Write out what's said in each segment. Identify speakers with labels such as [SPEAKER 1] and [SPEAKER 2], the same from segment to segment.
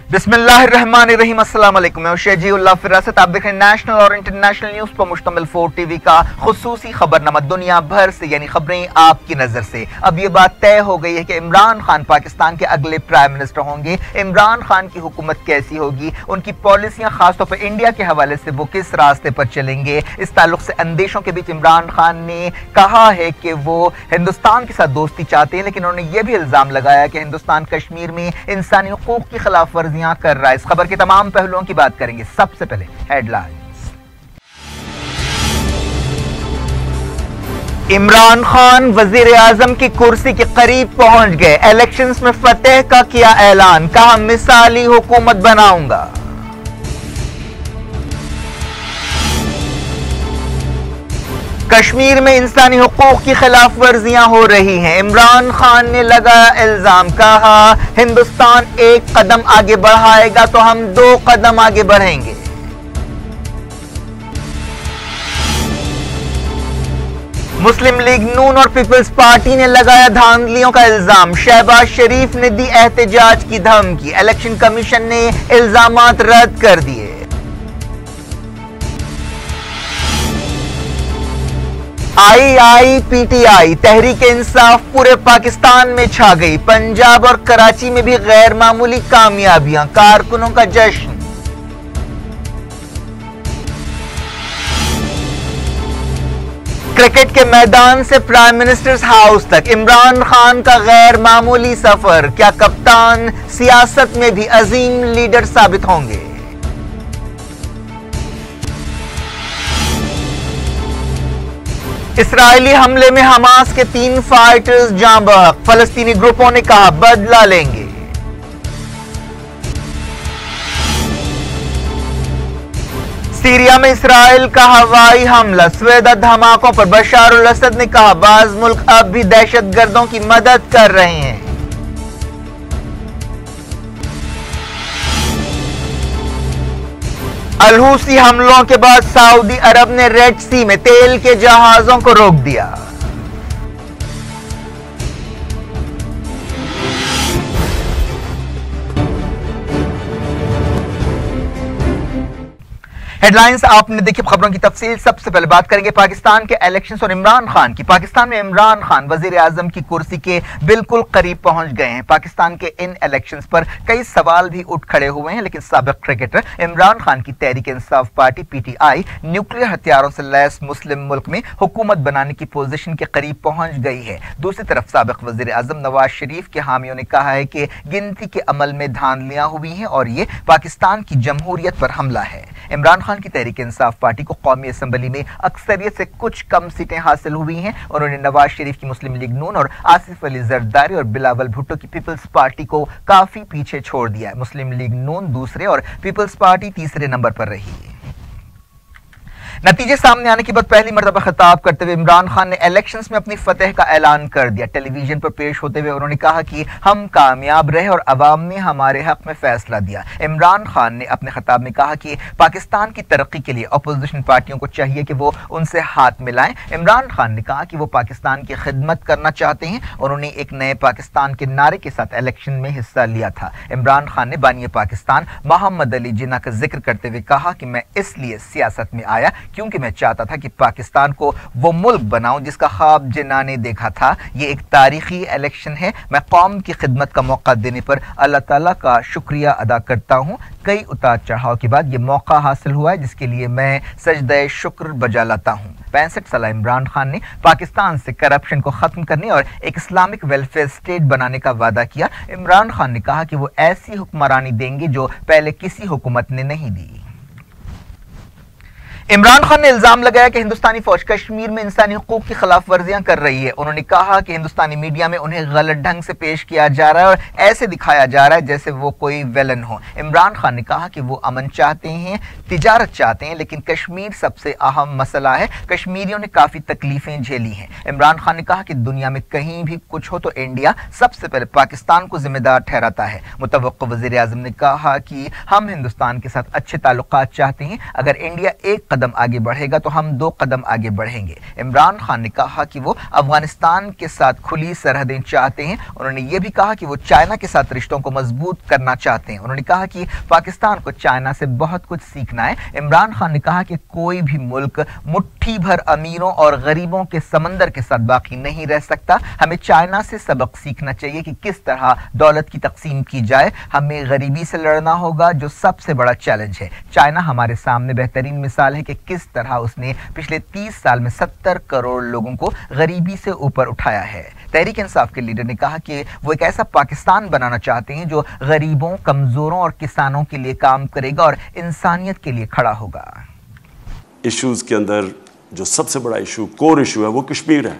[SPEAKER 1] बिस्मिल्लाहिर्रहमानिर्रहीम। अस्सलाम वालेकुम। मैं शेजीउल्लाह फिरासत। आप देख रहे हैं नेशनल और इंटरनेशनल न्यूज पर मुश्तमिल 4 टीवी का खुसूसी खबरनामा दुनिया भर से, यानी खबरें आपकी नजर से। अब ये बात तय हो गई है कि इमरान खान पाकिस्तान के अगले प्राइम मिनिस्टर होंगे। इमरान खान की हुकूमत कैसी होगी, उनकी पॉलिसियां खासतौर पर इंडिया के हवाले से वो किस रास्ते पर चलेंगे, इस ताल्लुक से अंदेशों के बीच इमरान खान ने कहा है कि वो हिंदुस्तान के साथ दोस्ती चाहते हैं, लेकिन उन्होंने ये भी इल्जाम लगाया कि हिंदुस्तान कश्मीर में इंसानी हुकूक की खिलाफ वर्जियां कर रहा है। इस खबर के तमाम पहलुओं की बात करेंगे। सबसे पहले हेडलाइंस। इमरान खान वजीर आजम की कुर्सी के करीब पहुंच गए। इलेक्शंस में फतेह का किया ऐलान, कहा मिसाली हुकूमत बनाऊंगा। कश्मीर में इंसानी हुकूक की खिलाफ वर्जियां हो रही हैं। इमरान खान ने लगाया इल्जाम, कहा हिंदुस्तान एक कदम आगे बढ़ाएगा तो हम 2 कदम आगे बढ़ेंगे। मुस्लिम लीग नून और पीपल्स पार्टी ने लगाया धांधलियों का इल्जाम। शहबाज शरीफ ने दी एहतजाज की धमकी। इलेक्शन कमीशन ने इल्जामात रद्द कर दिए। IIPTI तहरीक इंसाफ पूरे पाकिस्तान में छा गई। पंजाब और कराची में भी गैर मामूली कामयाबियां, कारकुनों का जश्न। क्रिकेट के मैदान से प्राइम मिनिस्टर्स हाउस तक इमरान खान का गैर मामूली सफर। क्या कप्तान सियासत में भी अजीम लीडर साबित होंगे? इसराइली हमले में हमास के 3 फाइटर्स जाँ बहक। फलस्तीनी ग्रुपों ने कहा बदला लेंगे। सीरिया में इसराइल का हवाई हमला, स्वेदा धमाकों पर बशार अल असद ने कहा बाज मुल्क अब भी दहशतगर्दों की मदद कर रहे हैं। अल-हूसी हमलों के बाद सऊदी अरब ने रेड सी में तेल के जहाजों को रोक दिया। हेडलाइंस आपने देखी। खबरों की तफसील। सबसे पहले बात करेंगे पाकिस्तान के इलेक्शंस और इमरान खान की। पाकिस्तान में इमरान खान वजीर आजम की कुर्सी के बिल्कुल करीब पहुंच गए हैं। पाकिस्तान के इन इलेक्शंस पर कई सवाल भी उठ खड़े हुए हैं, लेकिन साबिक क्रिकेटर इमरान खान की Tehreek Insaf party PTI nuclear हथियारों से लैस मुस्लिम मुल्क में हुकूमत बनाने की पोजीशन के करीब पहुंच गई है। दूसरी तरफ साबिक वजीर आजम नवाज शरीफ के हामियों ने कहा है कि गिनती के अमल में धांधलियां हुई हैं और ये पाकिस्तान की जमहूरियत पर हमला है। इमरान खान की तहरीक इंसाफ पार्टी को कौमी असम्बली में अक्सरियत से कुछ कम सीटें हासिल हुई हैं। उन्होंने नवाज शरीफ की मुस्लिम लीग नून और आसिफ अली जरदारी और बिलावल भुट्टो की पीपल्स पार्टी को काफी पीछे छोड़ दिया है। मुस्लिम लीग नून दूसरे और पीपल्स पार्टी तीसरे नंबर पर रही है। नतीजे सामने आने के बाद पहली मर्तबा खिताब करते हुए इमरान खान ने इलेक्शंस में अपनी फतेह का ऐलान कर दिया। टेलीविजन पर पेश होते हुए उन्होंने कहा कि हम कामयाब रहे और अवाम ने हमारे हक में फैसला दिया। इमरान खान ने अपने खिताब में कहा कि पाकिस्तान की तरक्की के लिए अपोजिशन पार्टियों को चाहिए कि वो उनसे हाथ मिलाएं। इमरान खान ने कहा कि वो पाकिस्तान की खिदमत करना चाहते हैं। उन्होंने एक नए पाकिस्तान के नारे के साथ इलेक्शन में हिस्सा लिया था। इमरान खान ने बानी पाकिस्तान मोहम्मद अली जिन्ना का जिक्र करते हुए कहा कि मैं इसलिए सियासत में आया क्योंकि मैं चाहता था कि पाकिस्तान को वो मुल्क बनाऊं जिसका ख्वाब जिन्ना ने देखा था। ये एक तारीखी इलेक्शन है। मैं कौम की खिदमत का मौका देने पर अल्लाह ताला का शुक्रिया अदा करता हूं। कई उतार चढ़ाव के बाद ये मौका हासिल हुआ है, जिसके लिए मैं सजदे शुक्र बजा लाता हूं। 65 साल इमरान खान ने पाकिस्तान से करप्शन को खत्म करने और एक इस्लामिक वेलफेयर स्टेट बनाने का वादा किया। इमरान खान ने कहा कि वो ऐसी हुक्मरानी देंगे जो पहले किसी हुकूमत ने नहीं दी। इमरान खान ने इल्जाम लगाया कि हिंदुस्तानी फौज कश्मीर में इंसानी हुकूक की खिलाफ वर्जियां कर रही है। उन्होंने कहा कि हिंदुस्तानी मीडिया में उन्हें गलत ढंग से पेश किया जा रहा है और ऐसे दिखाया जा रहा है जैसे वो कोई विलन हो। इमरान खान ने कहा कि वो अमन चाहते हैं, तिजारत चाहते हैं, लेकिन कश्मीर सबसे अहम मसला है। कश्मीरियों ने काफी तकलीफें झेली हैं। इमरान खान ने कहा कि दुनिया में कहीं भी कुछ हो तो इंडिया सबसे पहले पाकिस्तान को जिम्मेदार ठहराता है। मुतवक्किल वज़ीर आज़म ने कहा कि हम हिंदुस्तान के साथ अच्छे ताल्लुकात चाहते हैं। अगर इंडिया एक قدم آگے بڑھے گا تو ہم 2 قدم آگے بڑھیں گے۔ عمران خان نے کہا کہ وہ افغانستان کے ساتھ کھلی سرحدیں چاہتے ہیں۔ انہوں نے یہ بھی کہا کہ وہ چائنا کے ساتھ رشتوں کو مضبوط کرنا چاہتے ہیں۔ انہوں نے کہا کہ پاکستان کو چائنا سے بہت کچھ سیکھنا ہے۔ عمران خان نے کہا کہ کوئی بھی ملک مٹھی بھر امیروں اور غریبوں کے سمندر کے ساتھ باقی نہیں رہ سکتا۔ ہمیں چائنا سے سبق سیکھنا چاہیے کہ کس طرح دولت کی تقسیم کی جائے۔ ہمیں غریبی سے لڑنا ہوگا جو سب سے بڑا چیلنج ہے۔ چائنا ہمارے سامنے بہترین مثال ہے کہ کس طرح اس نے پچھلے 30 سال میں 70 کروڑ لوگوں کو غریبی سے اوپر اٹھایا ہے۔ تحریک انصاف کے لیڈر نے کہا کہ وہ ایک ایسا پاکستان بنانا چاہتے ہیں جو غریبوں، کمزوروں اور کسانوں کے لیے کام کرے گا اور انسانیت کے لیے کھڑا ہوگا۔
[SPEAKER 2] ایشوز کے اندر جو سب سے بڑا ایشو، کور ایشو ہے، وہ کشمیر ہے۔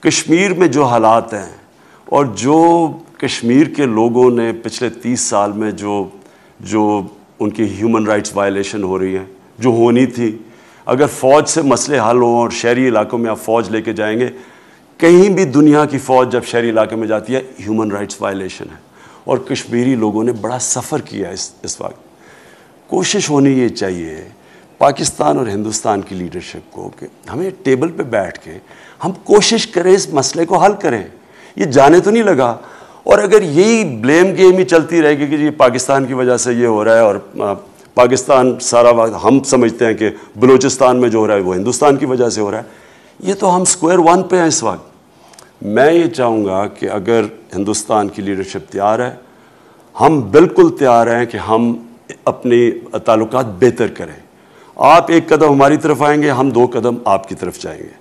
[SPEAKER 2] کشمیر میں جو حالات ہیں اور جو کشمیر کے لوگوں نے پچھلے 30 سال میں جو ان کی ہیومن رائٹس وائلیشن ہو رہی ہیں، جو ہونی تھی، اگر فوج سے مسئلے حل ہوں اور شہری علاقوں میں آپ فوج لے کے جائیں گے، کہیں بھی دنیا کی فوج جب شہری علاقے میں جاتی ہے ہیومن رائٹس وائلیشن ہے، اور کشمیری لوگوں نے بڑا سفر کیا اس وقت۔ کوشش ہونی یہ چاہیے پاکستان اور ہندوستان کی لیڈرشپ کو کہ ہمیں ٹیبل پہ بیٹھ کے ہم کوشش کریں اس مسئلے کو حل کریں۔ یہ جانے تو نہیں لگا، اور اگر یہی بلیم گیم ہی چلتی رہے گی کہ یہ پاکستان کی وجہ سے یہ ہو رہا ہے، اور پاکستان سارا وقت ہم سمجھتے ہیں کہ بلوچستان میں جو ہو رہا ہے وہ ہندوستان کی وجہ سے ہو رہا ہے، یہ تو ہم سکوائر ون پہ ہیں اس وقت۔ میں یہ چاہوں گا کہ اگر ہندوستان کی لیڈرشپ تیار ہے، ہم بالکل تیار ہیں کہ ہم اپنے تعلقات بہتر کریں۔ آپ 1 قدم ہماری طرف آئیں گے، ہم 2 قدم آپ کی طرف جائیں گے۔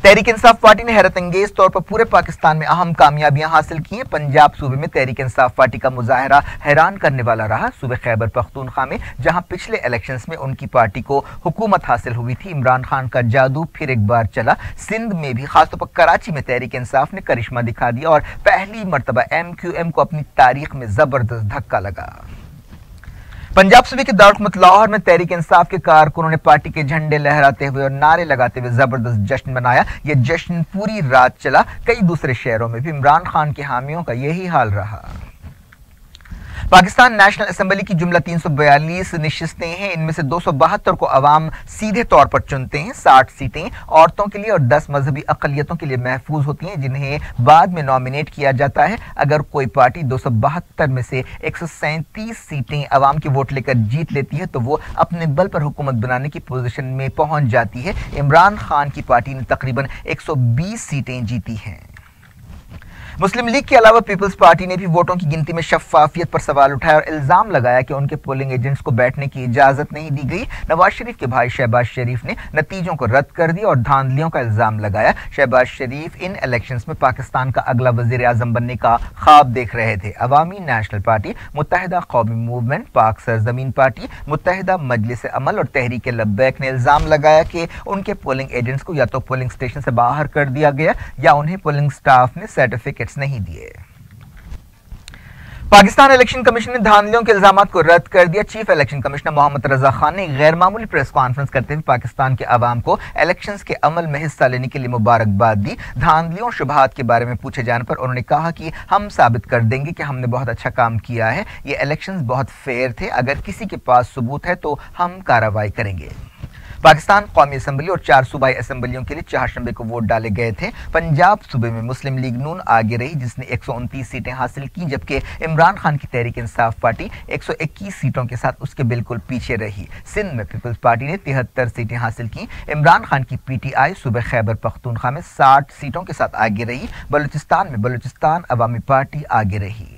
[SPEAKER 1] تحریک انصاف پارٹی نے حیرت انگیز طور پر پورے پاکستان میں اہم کامیابیاں حاصل کی ہیں۔ پنجاب صوبے میں تحریک انصاف پارٹی کا مظاہرہ حیران کرنے والا رہا۔ صوبے خیبر پختونخوا میں جہاں پچھلے الیکشنز میں ان کی پارٹی کو حکومت حاصل ہوئی تھی، عمران خان کا جادو پھر ایک بار چلا۔ سندھ میں بھی، خاص طور پر کراچی میں تحریک انصاف نے کرشمہ دکھا دیا اور پہلی مرتبہ MQM کو اپنی تاریخ میں زبردست دھکا لگا۔ پنجاب صوبے کے دارالحکومت لاہور میں تحریک انصاف کے کارکنوں نے پارٹی کے جھنڈے لہراتے ہوئے اور نعرے لگاتے ہوئے زبردست جشن منایا۔ یہ جشن پوری رات چلا۔ کئی دوسرے شہروں میں بھی عمران خان کے حامیوں کا یہی حال رہا۔ پاکستان نیشنل اسمبلی کی جملہ 342 نشستیں ہیں، ان میں سے 272 کو عوام سیدھے طور پر چنتے ہیں۔ 60 سیٹیں عورتوں کے لیے اور 10 مذہبی اقلیتوں کے لیے محفوظ ہوتی ہیں، جنہیں بعد میں نامینیٹ کیا جاتا ہے۔ اگر کوئی پارٹی 272 میں سے 137 سیٹیں عوام کے ووٹ لے کر جیت لیتی ہے تو وہ اپنے بل پر حکومت بنانے کی پوزیشن میں پہنچ جاتی ہے۔ عمران خان کی پارٹی نے تقریباً 120 سیٹیں جیتی ہیں۔ مسلم لیگ کے علاوہ پیپلز پارٹی نے بھی ووٹوں کی گنتی میں شفافیت پر سوال اٹھایا اور الزام لگایا کہ ان کے پولنگ ایجنٹس کو بیٹھنے کی اجازت نہیں دی گئی۔ نواز شریف کے بھائی شہباز شریف نے نتیجوں کو رد کر دیا اور دھاندلیوں کا الزام لگایا۔ شہباز شریف ان الیکشنز میں پاکستان کا اگلا وزیر اعظم بننے کا خواب دیکھ رہے تھے۔ عوامی نیشنل پارٹی، متحدہ قومی موومنٹ، پاک سرزمین پارٹی، متحدہ مجلس عمل اور تحریک لبیک نے الزام لگایا کہ ان کے پولنگ ایجنٹس کو یا تو پولنگ اسٹیشن سے باہر کر دیا گیا یا انہیں پولنگ سٹاف نے سرٹیفکیٹس نہیں دیے۔ پاکستان الیکشن کمیشن نے دھاندلیوں کے الزامات کو رد کر دیا۔ چیف الیکشن کمشنر محمد رضا خان نے غیر معمولی پریس کانفرنس کرتے ہوئے پاکستان کے عوام کو الیکشنز کے عمل میں حصہ لینے کے لیے مبارکباد دی۔ دھاندلیوں اور شبہات کے بارے میں پوچھے جانے پر انہوں نے کہا کہ ہم ثابت کر دیں گے کہ ہم نے بہت اچھا کام کیا ہے، یہ الیکشنز بہت فیئر تھے، اگر کسی کے پاس ثبوت ہے تو ہم کارروائی کریں گے۔ پاکستان قومی اسمبلی اور 4 صوبائی اسمبلیوں کے لیے چہارشنبے کو ووٹ ڈالے گئے تھے۔ پنجاب صوبے میں مسلم لیگ نون آگے رہی جس نے 129 سیٹیں حاصل کی، جبکہ عمران خان کی تحریک انصاف پارٹی 121 سیٹوں کے ساتھ اس کے بالکل پیچھے رہی۔ سندھ میں پیپلز پارٹی نے 73 سیٹیں حاصل کی۔ عمران خان کی PTI صوبہ خیبر پختونخوا میں 60 سیٹوں کے ساتھ آگے رہی۔ بلوچستان میں بلوچستان عوامی پارٹی آگے رہی۔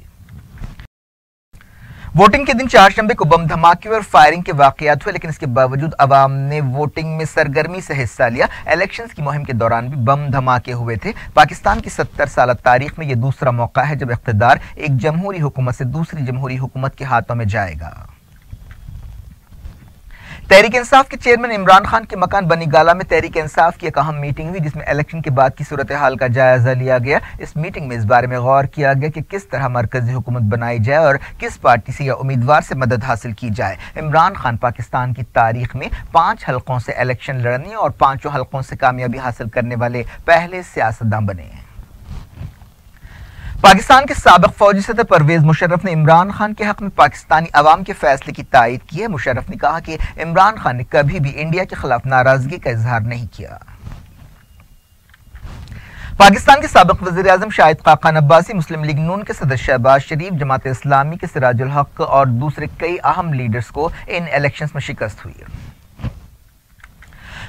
[SPEAKER 1] ووٹنگ کے دن چہارشنبے کو بم دھماکے اور فائرنگ کے واقعات ہوئے، لیکن اس کے باوجود عوام نے ووٹنگ میں سرگرمی سے حصہ لیا۔ الیکشنز کی مہم کے دوران بھی بم دھماکے ہوئے تھے۔ پاکستان کی 70 سالہ تاریخ میں یہ دوسرا موقع ہے جب اقتدار ایک جمہوری حکومت سے دوسری جمہوری حکومت کے ہاتھوں میں جائے گا۔ تحریک انصاف کے چیئرمین عمران خان کے مکان بنی گالہ میں تحریک انصاف کی ایک اہم میٹنگ ہوئی جس میں الیکشن کے بعد کی صورتحال کا جائزہ لیا گیا۔ اس میٹنگ میں اس بارے میں غور کیا گیا کہ کس طرح مرکزی حکومت بنائی جائے اور کس پارٹی سے یا امیدوار سے مدد حاصل کی جائے۔ عمران خان پاکستان کی تاریخ میں 5 حلقوں سے الیکشن لڑنے اور 5 حلقوں سے کامیابی حاصل کرنے والے پہلے سیاستداں بنے ہیں۔ पाकिस्तान के साबिक फौजी सदर परवेज मुशर्रफ ने इमरान खान के हक में पाकिस्तानी अवाम के फैसले की तायद की है। मुशर्रफ ने कहा कि इमरान खान ने कभी भी इंडिया के खिलाफ नाराजगी का इजहार नहीं किया। पाकिस्तान के साबिक वज़ीर-ए-आज़म शाहिद खाकान अब्बासी, मुस्लिम लीग नून के सदर शहबाज शरीफ, जमात इस्लामी के सिराजुल हक और दूसरे कई अहम लीडर्स को इन इलेक्शंस में शिकस्त हुई है।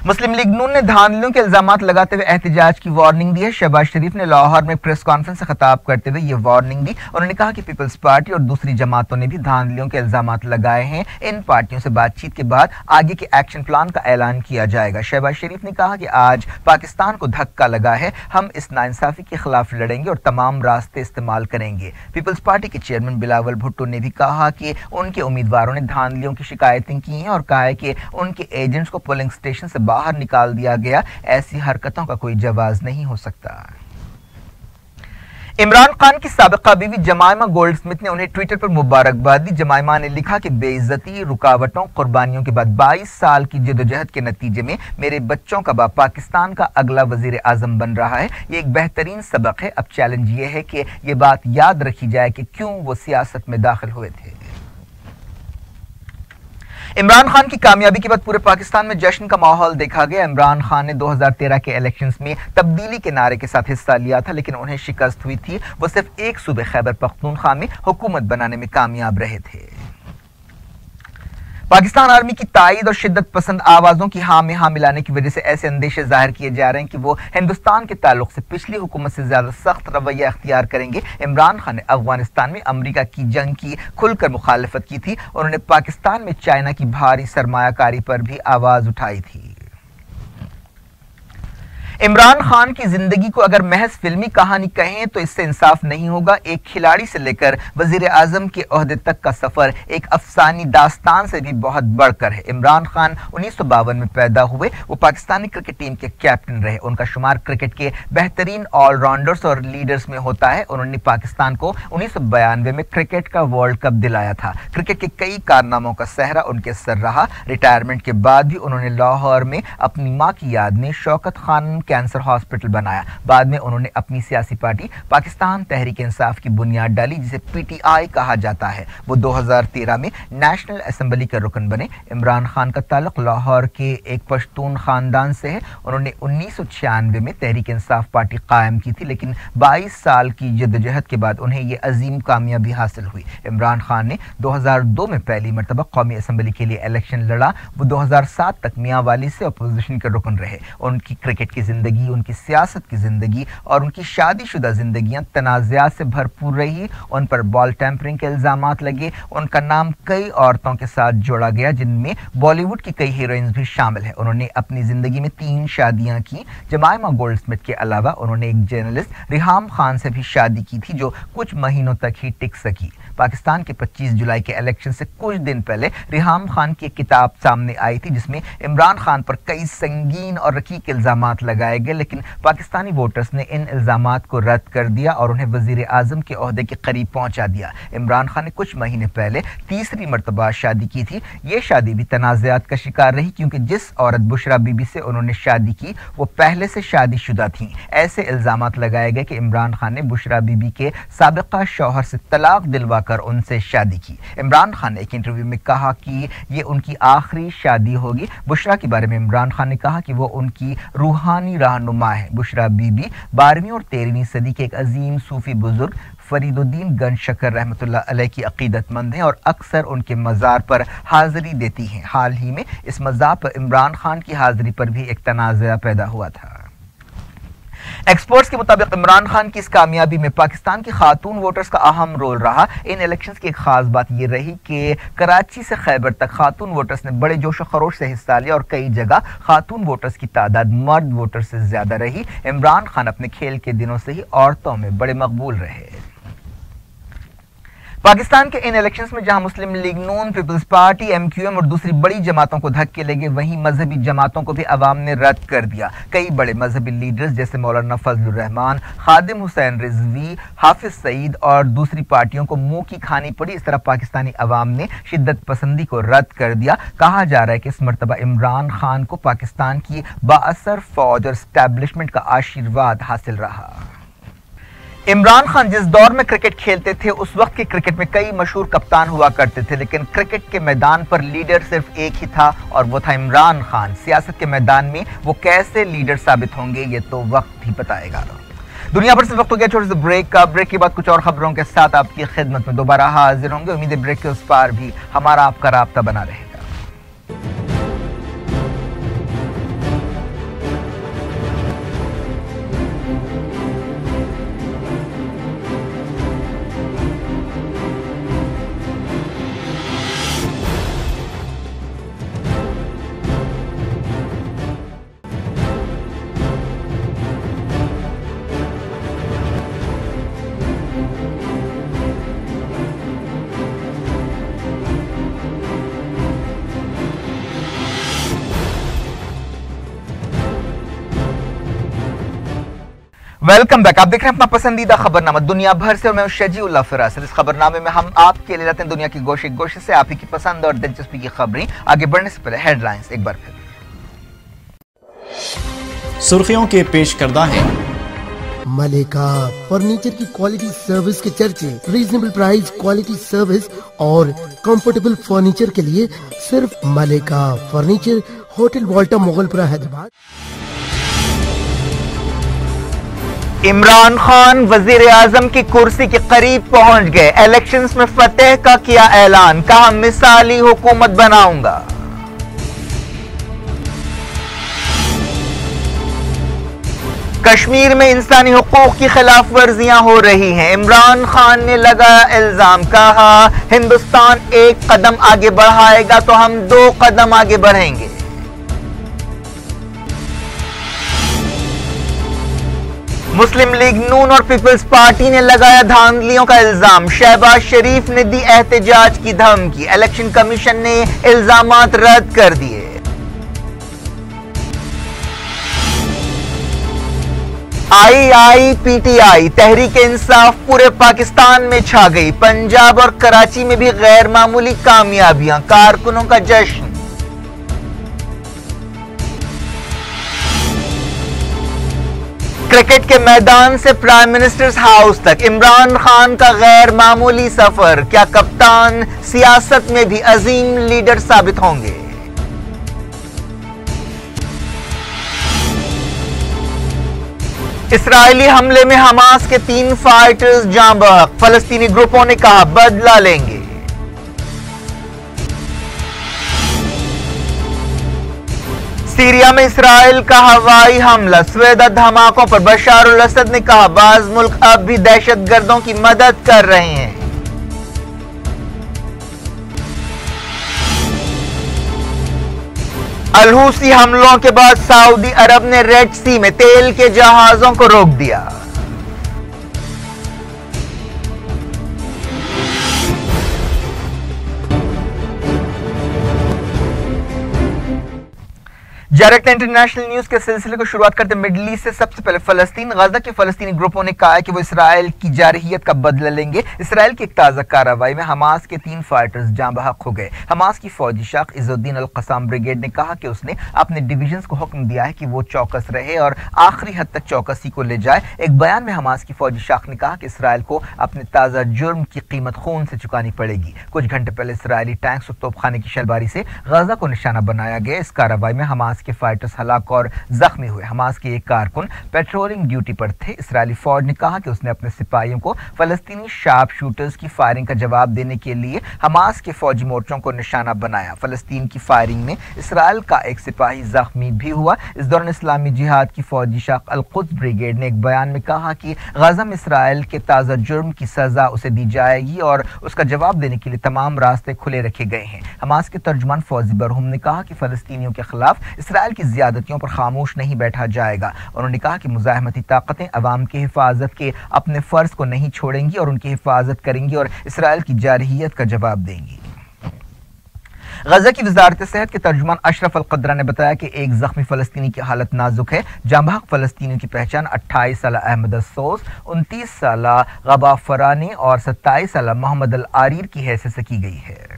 [SPEAKER 1] मुस्लिम लीग नून ने धांधलियों के इल्जामात लगाते हुए एहतजाज की वार्निंग दी है। शहबाज शरीफ ने लाहौर में प्रेस कॉन्फ्रेंस से खिताब करते हुए ये वार्निंग दी। उन्होंने कहा कि पीपल्स पार्टी और दूसरी जमातों ने भी धांधलियों के इल्जामात लगाए हैं। इन पार्टियों से बातचीत के बाद आगे के एक्शन प्लान का ऐलान किया जाएगा। शहबाज शरीफ ने कहा कि आज पाकिस्तान को धक्का लगा है, हम इस नाइंसाफी के खिलाफ लड़ेंगे और तमाम रास्ते इस्तेमाल करेंगे। पीपल्स पार्टी के चेयरमैन बिलावल भुट्टो ने भी कहा कि उनके उम्मीदवारों ने धांधलियों की शिकायतें की हैं और कहा है कि उनके एजेंट्स को पोलिंग स्टेशन से बाहर निकाल दिया गया। ऐसी हरकतों का कोई जवाब नहीं हो सकता। इमरान खान की साबिका बीवी जमाइमा गोल्डस्मिथ ने उन्हें ट्विटर पर मुबारकबाद दी। जमाइमा ने लिखा कि बेइज्जती, रुकावटों, कुर्बानियों के बाद 22 साल की जद्दोजहद के नतीजे में मेरे बच्चों का बाप पाकिस्तान का अगला वजीर आजम बन रहा है। ये एक बेहतरीन सबक है। अब चैलेंज ये है कि ये बात याद रखी जाए कि क्यों वो सियासत में दाखिल हुए थे। इमरान खान की कामयाबी के बाद पूरे पाकिस्तान में जश्न का माहौल देखा गया। इमरान खान ने 2013 के इलेक्शंस में तब्दीली के नारे के साथ हिस्सा लिया था, लेकिन उन्हें शिकस्त हुई थी। वो सिर्फ एक सूबे खैबर पख्तूनख्वा में हुकूमत बनाने में कामयाब रहे थे। पाकिस्तान आर्मी की तायद और शिद्दत पसंद आवाजों की हाँ में हाँ मिलाने की वजह से ऐसे अंदेशे जाहिर किए जा रहे हैं कि वो हिंदुस्तान के ताल्लुक से पिछली हुकूमत से ज्यादा सख्त रवैया अख्तियार करेंगे। इमरान खान ने अफगानिस्तान में अमेरिका की जंग की खुलकर मुखालफत की थी। उन्होंने पाकिस्तान में चाइना की भारी सरमायाकारी पर भी आवाज उठाई थी। इमरान खान की जिंदगी को अगर महज फिल्मी कहानी कहें तो इससे इंसाफ नहीं होगा। एक खिलाड़ी से लेकर वजीर आजम के ओहदे तक का सफर एक अफसानी दास्तान से भी बहुत बढ़कर है। इमरान खान 1952 में पैदा हुए। वो पाकिस्तानी क्रिकेट टीम के कैप्टन रहे। उनका शुमार क्रिकेट के बेहतरीन ऑलराउंडर्स और लीडर्स में होता है। उन्होंने पाकिस्तान को 1992 में क्रिकेट का वर्ल्ड कप दिलाया था। क्रिकेट के कई कारनामों का सहरा उनके सर रहा। रिटायरमेंट के बाद भी उन्होंने लाहौर में अपनी मां की याद में शौकत खान कैंसर हॉस्पिटल बनाया। बाद में उन्होंने अपनी सियासी पार्टी पाकिस्तान तहरीक इंसाफ की बुनियाद डाली, जिसे पीटीआई कहा जाता है। वो 2013 में नेशनल असेंबली के रुकन बने। इमरान खान का ताल्लुक लाहौर के एक पश्तून खानदान से है। उन्होंने 1996 में तहरीक इंसाफ पार्टी कायम की थी, लेकिन 22 साल की जद्दोजहद के बाद उन्हें ये अजीम कामयाबी हासिल हुई। इमरान खान ने 2002 में पहली मरतबा कौमी असेंबली के लिए इलेक्शन लड़ा। वो 2007 तक मियांवाली से अपोजिशन के रुकन रहे। उनकी क्रिकेट की जिंदगी, उनकी सियासत की जिंदगी और उनकी शादीशुदा जिंदगियां तनाज़ात से भरपूर रही। उन पर बॉल टेम्परिंग के इल्जामात लगे। उनका नाम कई औरतों के साथ जोड़ा गया, जिनमें बॉलीवुड की कई हीरोइंस भी शामिल हैं। उन्होंने अपनी जिंदगी में 3 शादियां की। जमाइमा गोल्डस्मिथ के अलावा उन्होंने एक जर्नलिस्ट रिहाम खान से भी शादी की थी, जो कुछ महीनों तक ही टिक सकी। पाकिस्तान के 25 जुलाई के इलेक्शन से कुछ दिन पहले रिहाम खान की एक किताब सामने आई थी, जिसमें इमरान खान पर कई संगीन और रकीक इल्जामात लगाए गए, लेकिन पाकिस्तानी वोटर्स ने इन इल्जामात को रद्द कर दिया और उन्हें वजीर आजम के ओहदे के करीब पहुंचा दिया। इमरान खान ने कुछ महीने पहले तीसरी मरतबा शादी की थी। ये शादी भी तनाज़ात का शिकार रही, क्योंकि जिस औरत बुशरा बीबी से उन्होंने शादी की वो पहले से शादीशुदा थी। ऐसे इल्जामात लगाए गए कि इमरान खान ने बुशरा बीबी के साबिका शौहर से तलाक दिलवा कर उनसे शादी की। इमरान खान ने एक इंटरव्यू में कहा कि ये उनकी आखिरी शादी होगी। बुशरा के बारे में इमरान खान ने कहा कि वो उनकी रूहानी रहनुमा है। बुशरा बीबी 12वीं और 13वीं सदी के एक अजीम सूफी बुजुर्ग फरीदुद्दीन गंज शकर रहमतुल्लाह अलैह की अकीदतमंद हैं और अक्सर उनके मज़ार पर हाज़िरी देती हैं। हाल ही में इस मज़ार पर इमरान खान की हाज़िरी पर भी एक तनाज़ा पैदा हुआ था। एक्सपर्ट्स के मुताबिक इमरान खान की इस कामयाबी में पाकिस्तान की खातून वोटर्स का अहम रोल रहा। इन इलेक्शंस की एक खास बात यह रही कि कराची से खैबर तक खातून वोटर्स ने बड़े जोश खरोश से हिस्सा लिया और कई जगह खातून वोटर्स की तादाद मर्द वोटर्स से ज्यादा रही। इमरान खान अपने खेल के दिनों से ही औरतों में बड़े मकबूल रहे। पाकिस्तान के इन इलेक्शंस में जहां मुस्लिम लीग नून, पीपल्स पार्टी, एमक्यूएम और दूसरी बड़ी जमातों को धक्के लगे, वहीं मजहबी जमातों को भी अवाम ने रद्द कर दिया। कई बड़े मजहबी लीडर्स जैसे मौलाना फजलुर रहमान, खादिम हुसैन रिजवी, हाफिज सईद और दूसरी पार्टियों को मुंह की खानी पड़ी। इस तरह पाकिस्तानी अवाम ने शिद्दत पसंदी को रद्द कर दिया। कहा जा रहा है कि इस मरतबा इमरान खान को पाकिस्तान की बाअसर फौज और एस्टैब्लिशमेंट का आशीर्वाद हासिल रहा। عمران خان جس دور میں کرکٹ کھیلتے تھے اس وقت کے کرکٹ میں کئی مشہور کپتان ہوا کرتے تھے، لیکن کرکٹ کے میدان پر لیڈر صرف ایک ہی تھا اور وہ تھا عمران خان۔ سیاست کے میدان میں وہ کیسے لیڈر ثابت ہوں گے یہ تو وقت ہی بتائے گا۔ دنیا بھر سے وقت ہو گیا چھوٹے سے بریک کا۔ بریک کے بعد کچھ اور خبروں کے ساتھ آپ کی خدمت میں دوبارہ حاضر ہوں گے۔ امید ہے بریک کے اس پار بھی ہمارا آپ کا رابطہ بنا رہے گا۔ Welcome back. آپ دیکھ رہے ہیں اپنا پسندیدہ خبرنامہ دنیا بھر سے، اور میں شجیع اللہ فراست۔ اس خبرنامے میں ہم آپ کے لیے لاتے ہیں دنیا کی گوشے گوشے سے آپ ہی کی پسند اور دلچسپی کی خبریں۔ آگے بڑھنے سے پہلے ہیڈ لائنز ایک بار پھر۔
[SPEAKER 3] سرخیوں کے پیش کردہ ہیں۔
[SPEAKER 4] ملیکا فرنیچر کی کوالٹی سروس کے چرچے، ریزنیبل پرائز، کوالٹی سروس اور کمفرٹیبل فرنیچر کے لیے صرف ملیکا فرنیچر، ہوٹل والٹا، مغل پورہ، حیدرآباد۔
[SPEAKER 1] عمران خان وزیر اعظم کی کرسی کے قریب پہنچ گئے، الیکشنز میں فتح کا کیا اعلان، کہا مثالی حکومت بناؤں گا۔ کشمیر میں انسانی حقوق کی خلاف ورزیاں ہو رہی ہیں، عمران خان نے لگایا الزام، کہا ہندوستان ایک قدم آگے بڑھائے گا تو ہم 2 قدم آگے بڑھیں گے۔ مسلم لیگ نون اور پیپلز پارٹی نے لگایا دھاندلیوں کا الزام، شہباز شریف نے دی احتجاج کی دھمکی، الیکشن کمیشن نے الزامات رد کر دیے۔ IIPTI تحریک انصاف پورے پاکستان میں چھا گئی، پنجاب اور کراچی میں بھی غیر معمولی کامیابیاں، کارکنوں کا جشن۔ کرکٹ کے میدان سے پرائم منسٹرز ہاؤس تک عمران خان کا غیر معمولی سفر، کیا کپتان سیاست میں بھی عظیم لیڈر ثابت ہوں گے؟ اسرائیلی حملے میں حماس کے 3 فائٹرز جاں بحق، فلسطینی گروپوں نے کہا بدلہ لیں گے۔ سیریا میں اسرائیل کا ہوائی حملہ، سویدہ دھماکوں پر بشار الاسد نے کہا بعض ملک اب بھی دہشت گردوں کی مدد کر رہے ہیں۔ الحوثی حملوں کے بعد سعودی عرب نے ریڈ سی میں تیل کے جہازوں کو روک دیا۔ ڈائریکٹ انٹرنیشنل نیوز کے سلسلے کو شروعات کرتے مڈل ایسٹ سے۔ سب سے پہلے فلسطین، غزہ کے فلسطینی گروپوں نے کہا ہے کہ وہ اسرائیل کی جارحیت کا بدلہ لیں گے۔ اسرائیل کی ایک تازہ کارروائی میں حماس کے 3 فائٹرز جاں بحق ہو گئے۔ حماس کی فوجی شاخ عز الدین القسام بریگیڈ نے کہا کہ اس نے اپنے ڈویژنز کو حکم دیا ہے کہ وہ چوکس رہے اور آخری حد تک چوکسی کو لے جائے۔ ایک بیان میں حماس کی فوجی شاخ نے کہا کہ اسرائیل کو اپنے تازہ جرم کی قیمت خون سے چکانی پڑے گی۔ کچھ گھنٹے پہلے اسرائیلی ٹینکس اور توپ خانے کی شلباری سے غزہ کو نشانہ بنایا گیا۔ اس کارروائی میں حماس کے فائٹرز ہلاک اور زخمی ہوئے۔ حماس کے ایک کارکن پیٹرولنگ ڈیوٹی پر تھے۔ اسرائیلی فوج نے کہا کہ اس نے اپنے سپاہیوں کو فلسطینی شارپ شوٹرز کی فائرنگ کا جواب دینے کے لیے حماس کے فوجی مورچوں کو نشانہ بنایا۔ فلسطین کی فائرنگ میں اسرائیل کا ایک سپاہی زخمی بھی ہوا۔ اس دوران اسلامی جہاد کی فوجی شاخ القدس بریگیڈ نے ایک بیان میں کہا کہ غزہ میں اسرائیل کے تازہ جرم کی سزا اسے دی جائے گی اور اس کا جواب دینے کے لیے تمام راستے کھلے رکھے گئے ہیں۔ حماس کے ترجمان فوزی برہم نے کہا کہ فلسطینیوں کے خلاف اسرائیل کی زیادتیوں پر خاموش نہیں بیٹھا جائے گا۔ انہوں نے کہا کہ مزاحمتی طاقتیں عوام کی حفاظت کے اپنے فرض کو نہیں چھوڑیں گی اور ان کی حفاظت کریں گی اور اسرائیل کی جارحیت کا جواب دیں گی۔ غزہ کی وزارت صحت کے ترجمان اشرف القدرہ نے بتایا کہ ایک زخمی فلسطینی کی حالت نازک ہے۔ جاں بحق فلسطینیوں کی پہچان 28 سالہ احمد السوس، 29 سالہ غبا فرانی اور 27 سالہ محمد العاریر کی حیثیت سے کی گئی ہے۔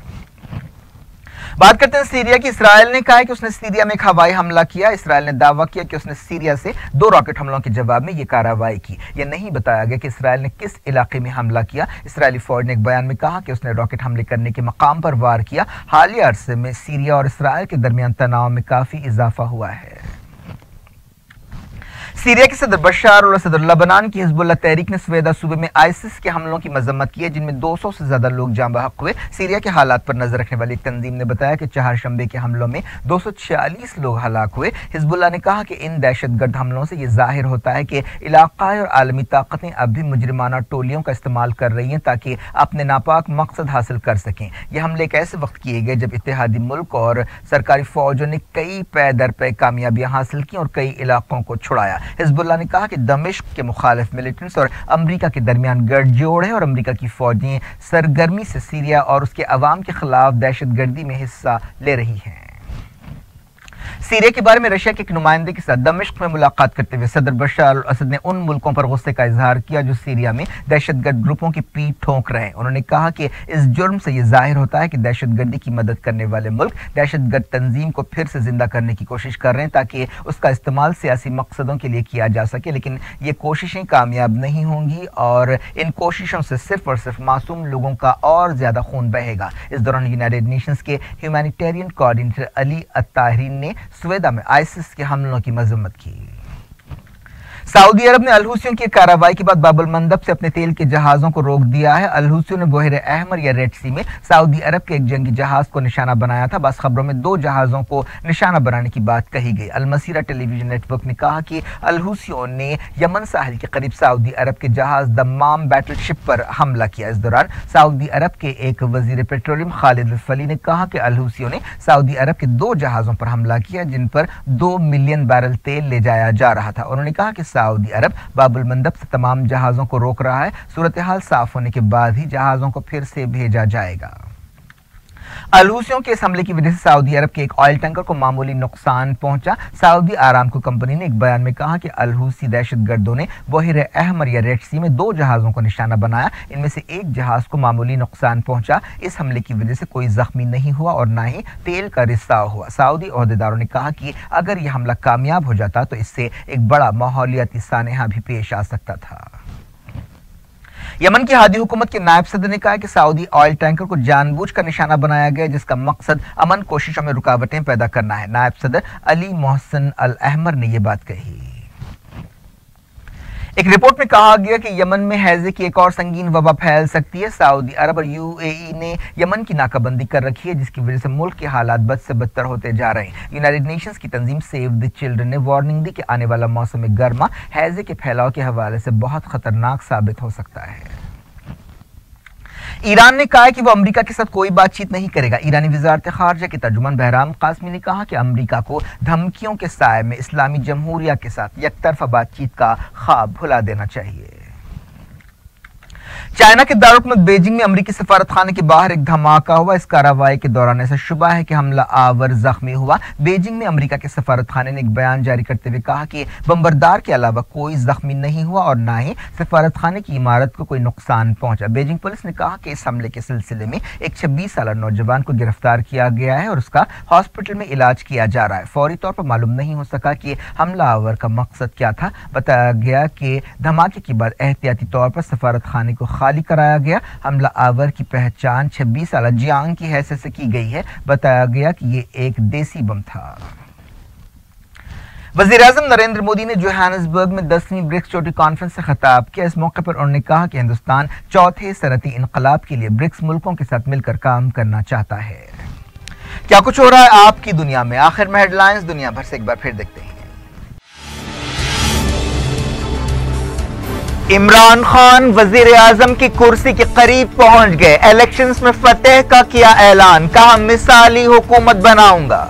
[SPEAKER 1] बात करते हैं सीरिया की। इसराइल ने कहा है कि उसने सीरिया में एक हवाई हमला किया। इसराइल ने दावा किया कि उसने सीरिया से 2 रॉकेट हमलों के जवाब में यह कार्रवाई की। यह नहीं बताया गया कि इसराइल ने किस इलाके में हमला किया। इसराइली फौज ने एक बयान में कहा कि उसने रॉकेट हमले करने के मकाम पर वार किया। हालिया अरसे में सीरिया और इसराइल के दरमियान तनाव में काफी इजाफा हुआ है। सीरिया के सदर बशार और सदर लबनान की हिजबुल्लाह तहरीक ने स्वेदा सूबे में आईसिस के हमलों की मजम्मत की है, जिनमें 200 से ज्यादा लोग जाँ बहक हुए। सीरिया के हालात पर नजर रखने वाली एक तंजीम ने बताया कि चहारशंबे के हमलों में 246 लोग हलाक हुए। हिजबुल्लाह ने कहा कि इन दहशतगर्द हमलों से यह जाहिर होता है कि इलाकाई और आलमी ताकतें अब भी मुजरिमाना टोलियों का इस्तेमाल कर रही हैं ताकि अपने नापाक मकसद हासिल कर सकें। ये हमले एक ऐसे वक्त किए गए जब इत्तेहादी मुल्क और सरकारी फौजों ने कई पै दर पे कामयाबियां हासिल की और कई इलाकों को छुड़ाया। हिजबुल्लाह ने कहा कि दमिश्क के मुखालिफ मिलिटेंट्स और अमरीका के दरमियान गठजोड़ है और अमरीका की फौजें सरगर्मी से सीरिया और उसके अवाम के खिलाफ दहशतगर्दी में हिस्सा ले रही हैं। सीरिया के बारे में रशिया के एक नुमाइंदे के साथ दमिश्क में मुलाकात करते हुए सदर बशार अल असद ने उन मुल्कों पर गुस्से का इजहार किया जो सीरिया में दहशतगर्द ग्रुपों की पीठ ठोक रहे हैं। उन्होंने कहा कि इस जुर्म से यह जाहिर होता है कि दहशतगर्दी की मदद करने वाले मुल्क दहशतगर्द तंजीम को फिर से जिंदा करने की कोशिश कर रहे हैं ताकि उसका इस्तेमाल सियासी मकसदों के लिए किया जा सके, लेकिन ये कोशिशें कामयाब नहीं होंगी और इन कोशिशों से सिर्फ और सिर्फ मासूम लोगों का और ज्यादा खून बहेगा। इस दौरान यूनाइटेड नेशंस के ह्यूमैनिटेरियन कोऑर्डिनेटर अली अत्ताहरीन ने स्वेदा में आईसिस के हमलों की मजम्मत की। सऊदी अरब ने अल-हुसियों की कार्रवाई के बाद बाबुल मंदब से अपने तेल के जहाजों को रोक दिया है। अल-हुसियों ने बहर अहमर या रेड सी में सऊदी अरब के एक जंगी जहाज को निशाना बनाया था। बस खबरों में 2 जहाजों को निशाना बनाने की बात कही गई। अल-मसीरा टेलीविजन नेटवर्क ने कहा कि अल-हुसियों ने यमन साहिल के करीब सऊदी अरब के जहाज दम्माम बैटलशिप पर हमला किया। इस दौरान सऊदी अरब के एक वजीर पेट्रोलियम खालिद अल-फली ने कहा कि अल-हुसियों ने सऊदी अरब के 2 जहाजों पर हमला किया जिन पर 2 मिलियन बैरल तेल ले जाया जा रहा था। उन्होंने कहा कि सऊदी अरब बाबुल मंदब से तमाम जहाजों को रोक रहा है। सूरत हाल साफ होने के बाद ही जहाजों को फिर से भेजा जाएगा। अल-हुसियों के इस हमले की वजह से सऊदी अरब के एक ऑयल टैंकर को मामूली नुकसान पहुंचा। सऊदी आरामको कंपनी ने एक बयान में कहा कि अल-हुसी दहशतगर्दों ने बहर अहमर या रेड सी में 2 जहाजों को निशाना बनाया। इनमें से एक जहाज को मामूली नुकसान पहुंचा। इस हमले की वजह से कोई जख्मी नहीं हुआ और ना ही तेल का रिसाव हुआ। सऊदी ओहदेदारों ने कहा कि अगर यह हमला कामयाब हो जाता तो इससे एक बड़ा माहौलियाती सानहा भी पेश आ सकता था। यमन की हादी हुकूमत के नायब सदर ने कहा कि सऊदी ऑयल टैंकर को जानबूझकर निशाना बनाया गया जिसका मकसद अमन कोशिशों में रुकावटें पैदा करना है। नायब सदर अली मोहसिन अल अहमर ने यह बात कही। एक रिपोर्ट में कहा गया कि यमन में हैजे की एक और संगीन वबा फैल सकती है। सऊदी अरब और यूएई ने यमन की नाकाबंदी कर रखी है जिसकी वजह से मुल्क के हालात बद से बदतर होते जा रहे हैं। यूनाइटेड नेशंस की तंजीम सेव द चिल्ड्रन ने वार्निंग दी कि आने वाला मौसम गर्मा हैजे के फैलाव के हवाले से बहुत खतरनाक साबित हो सकता है। ईरान ने कहा है कि वो अमेरिका के साथ कोई बातचीत नहीं करेगा। ईरानी वज़ारत ख़ारिजा के तर्जुमान बहराम कासमी ने कहा कि अमेरिका को धमकियों के साए में इस्लामी जमहूरिया के साथ यकतरफा बातचीत का ख्वाब भुला देना चाहिए। चाइना के दारुल बीजिंग में अमेरिकी सफारत खाने के बाहर एक धमाका हुआ। इस कार्रवाई के दौरान ऐसा शुबा है कि हमला आवर जख्मी हुआ। बीजिंग में अमेरिका के सफारत खाने ने एक बयान जारी करते हुए कहा कि बम्बरदार के अलावा कोई जख्मी नहीं हुआ और ना ही सफारत खाने की इमारत को कोई नुकसान पहुंचा। बीजिंग पुलिस ने कहा कि इस हमले के सिलसिले में एक 26 साल नौजवान को गिरफ्तार किया गया है और उसका हॉस्पिटल में इलाज किया जा रहा है। फौरी तौर पर मालूम नहीं हो सका कि हमला आवर का मकसद क्या था। बताया गया कि धमाके के बाद एहतियाती तौर पर सफारत खाने को खाली कराया गया। हमला आवर की पहचान 26 साल जियांग की हैसियत से की गई है। बताया गया कि ये एक देसी बम था। वज़ीर-ए-आज़म नरेंद्र मोदी ने जोहानिसबर्ग में 10वीं ब्रिक्स चोटी कॉन्फ्रेंस से खिताब किया। इस मौके पर उन्होंने कहा कि हिंदुस्तान चौथे सनअती इनकलाब के लिए ब्रिक्स मुल्कों के साथ मिलकर काम करना चाहता है। क्या कुछ हो रहा है आपकी दुनिया में, आखिर में हेडलाइंस दुनिया भर से एक बार फिर देखते हैं। इमरान खान वजीर आजम की कुर्सी के करीब पहुंच गए। इलेक्शंस में फतेह का किया ऐलान, कहा मिसाली हुकूमत बनाऊंगा।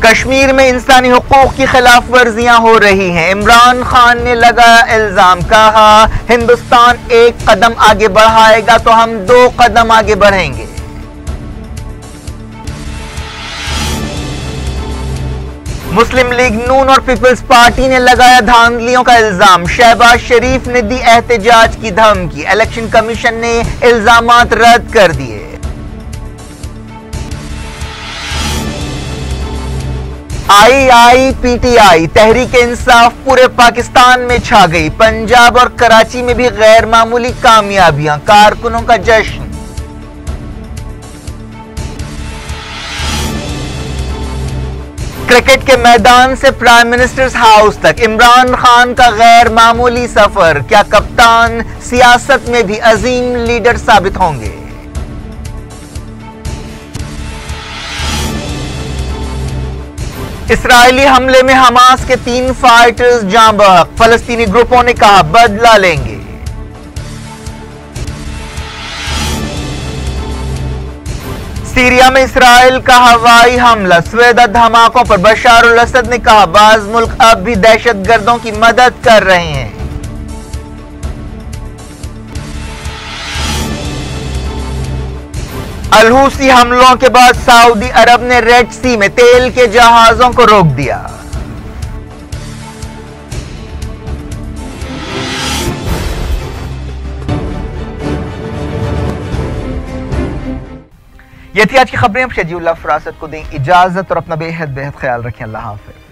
[SPEAKER 1] कश्मीर में इंसानी हुकूक की खिलाफ वर्जियां हो रही हैं। इमरान खान ने लगाया इल्जाम, कहा हिंदुस्तान एक कदम आगे बढ़ाएगा तो हम 2 कदम आगे बढ़ेंगे। مسلم لیگ نون اور پیپلز پارٹی نے لگایا دھاندلیوں کا الزام، شہباز شریف نے دی احتجاج کی دھمکی، الیکشن کمیشن نے الزامات رد کر دیے۔ P T I Tehreek Insaf پورے پاکستان میں چھا گئی، پنجاب اور کراچی میں بھی غیر معمولی کامیابیاں، کارکنوں کا جشن۔ کرکٹ کے میدان سے پرائم منسٹرز ہاؤس تک عمران خان کا غیر معمولی سفر، کیا کپتان سیاست میں بھی عظیم لیڈر ثابت ہوں گے؟ اسرائیلی حملے میں حماس کے 3 فائٹرز جاں بحق، فلسطینی گروپوں نے کہا بدلہ لیں گے۔ سیریا میں اسرائیل کا ہوائی حملہ، سویدہ دھماکوں پر بشار الاسد نے کہا بعض ملک اب بھی دہشت گردوں کی مدد کر رہے ہیں۔ الحوثی حملوں کے بعد سعودی عرب نے ریڈ سی میں تیل کے جہازوں کو روک دیا۔ یہ تھی آج کی خبریں، اب شجیع اللہ فراست کو دیں اجازت اور اپنا بے حد خیال رکھیں۔ اللہ حافظ۔